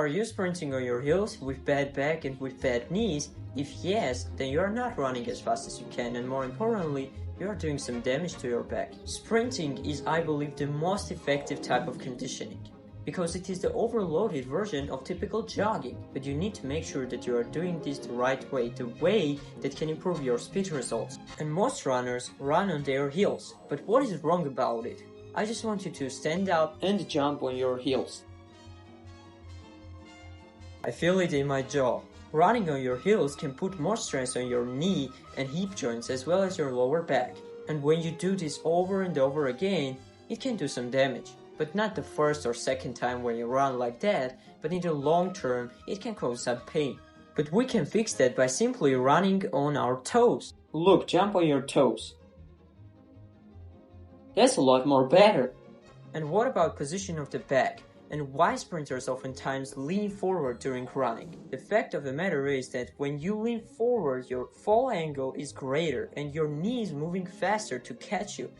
Are you sprinting on your heels with bad back and with bad knees? If yes, then you are not running as fast as you can, and more importantly, you are doing some damage to your back. Sprinting is, I believe, the most effective type of conditioning, because it is the overloaded version of typical jogging, but you need to make sure that you are doing this the right way, the way that can improve your speed results. And most runners run on their heels, but what is wrong about it? I just want you to stand up and jump on your heels. I feel it in my jaw. Running on your heels can put more stress on your knee and hip joints as well as your lower back. And when you do this over and over again, it can do some damage. But not the first or second time when you run like that, but in the long term, it can cause some pain. But we can fix that by simply running on our toes. Look, jump on your toes. That's a lot more better. And what about position of the back? And why sprinters oftentimes lean forward during running? The fact of the matter is that when you lean forward, your fall angle is greater and your knee is moving faster to catch you,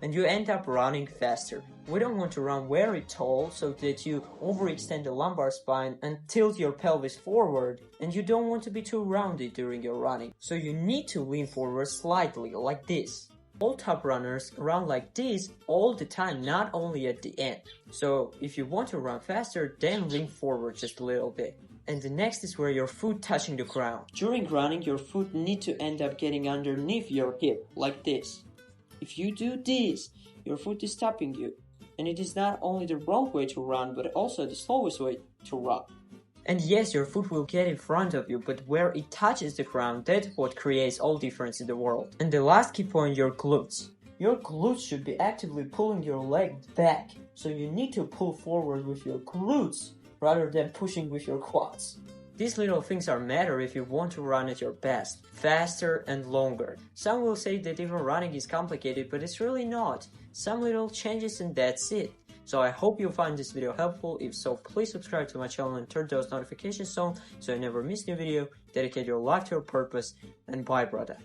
and you end up running faster. We don't want to run very tall so that you overextend the lumbar spine and tilt your pelvis forward, and you don't want to be too rounded during your running. So you need to lean forward slightly, like this. All top runners run like this all the time, not only at the end. So if you want to run faster, then lean forward just a little bit. And the next is where your foot touching the ground. During running, your foot need to end up getting underneath your hip, like this. If you do this, your foot is stopping you. And it is not only the wrong way to run, but also the slowest way to run. And yes, your foot will get in front of you, but where it touches the ground, that's what creates all difference in the world. And the last key point, your glutes. Your glutes should be actively pulling your leg back, so you need to pull forward with your glutes rather than pushing with your quads. These little things are matter if you want to run at your best, faster and longer. Some will say that even running is complicated, but it's really not. Some little changes and that's it. So I hope you find this video helpful. If so, please subscribe to my channel and turn those notifications on so you never miss new video. Dedicate your life to your purpose, and bye, brother.